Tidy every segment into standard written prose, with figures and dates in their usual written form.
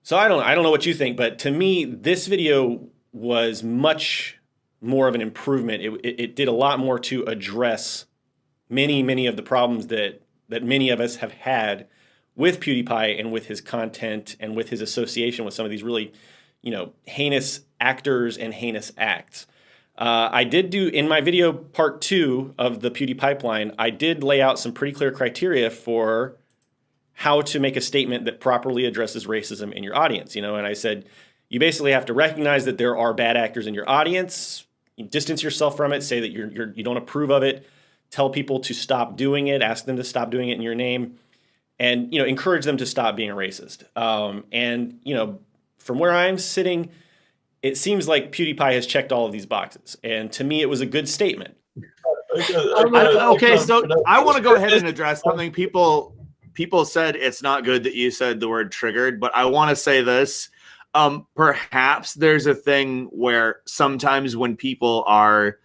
So I don't know what you think, but to me, this video was much more of an improvement. It did a lot more to address many of the problems that many of us have had with PewDiePie and with his content and with his association with some of these really, heinous actors and heinous acts. I did do, in my video part 2 of the PewDiePie pipeline, I did lay out some pretty clear criteria for how to make a statement that properly addresses racism in your audience. And I said, you basically have to recognize that there are bad actors in your audience, you distance yourself from it, say that you don't approve of it, tell people to stop doing it, ask them to stop doing it in your name, and encourage them to stop being racist. From where I'm sitting, it seems like PewDiePie has checked all of these boxes, and to me, it was a good statement. Okay, so I want to go ahead and address something. People said it's not good that you said the word triggered, but I want to say this. Perhaps there's a thing where sometimes when people are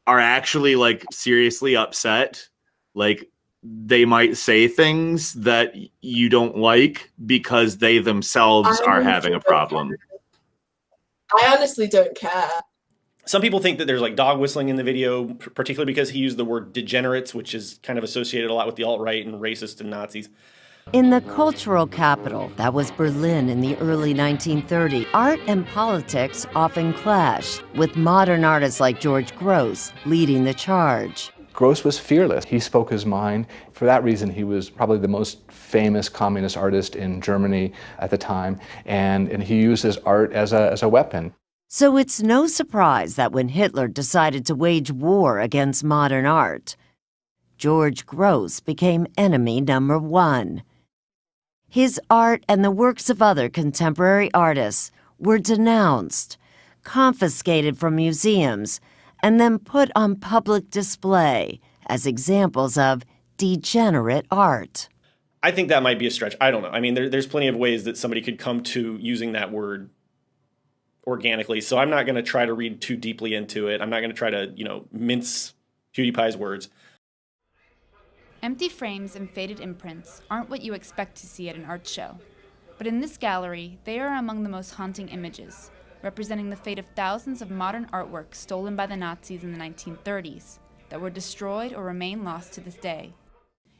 actually like seriously upset, like they might say things that you don't like because they themselves are having a problem. I honestly don't care. Some people think that there's like dog whistling in the video, particularly because he used the word degenerates, which is kind of associated a lot with the alt-right and racist and Nazis. In the cultural capital that was Berlin in the early 1930s, art and politics often clashed, with modern artists like George Grosz leading the charge. Grosz was fearless. He spoke his mind. For that reason, he was probably the most famous communist artist in Germany at the time, and he used his art as a weapon. So it's no surprise that when Hitler decided to wage war against modern art, George Grosz became enemy number one. His art and the works of other contemporary artists were denounced, confiscated from museums, and then put on public display as examples of degenerate art. I think that might be a stretch. I don't know. I mean, there's plenty of ways that somebody could come to using that word organically, so I'm not going to try to read too deeply into it. I'm not going to try to, mince PewDiePie's words. Empty frames and faded imprints aren't what you expect to see at an art show. But in this gallery, they are among the most haunting images, representing the fate of thousands of modern artworks stolen by the Nazis in the 1930s that were destroyed or remain lost to this day.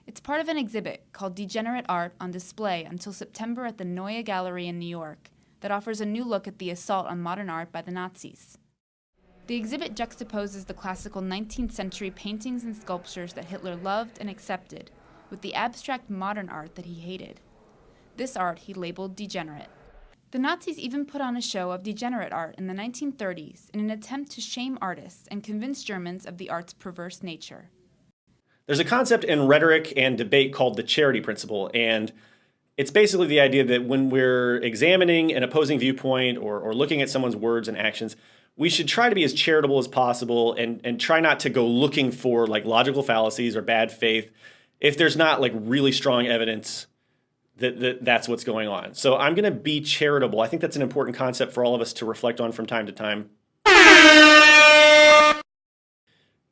It's part of an exhibit called Degenerate Art on display until September at the Neue Gallery in New York that offers a new look at the assault on modern art by the Nazis. The exhibit juxtaposes the classical 19th century paintings and sculptures that Hitler loved and accepted with the abstract modern art that he hated. This art he labeled degenerate. The Nazis even put on a show of degenerate art in the 1930s in an attempt to shame artists and convince Germans of the art's perverse nature. There's a concept in rhetoric and debate called the charity principle, and it's basically the idea that when we're examining an opposing viewpoint or looking at someone's words and actions, we should try to be as charitable as possible and try not to go looking for like logical fallacies or bad faith if there's not like really strong evidence that's what's going on. So I'm going to be charitable. I think that's an important concept for all of us to reflect on from time to time.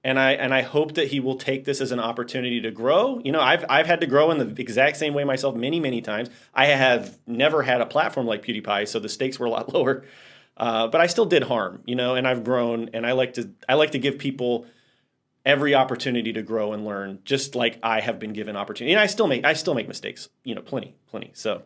And I hope that he will take this as an opportunity to grow. I've had to grow in the exact same way myself many times. I have never had a platform like PewDiePie, so the stakes were a lot lower. But I still did harm, and I've grown, and I like to give people every opportunity to grow and learn, just like I have been given opportunity. And I still make mistakes, plenty. So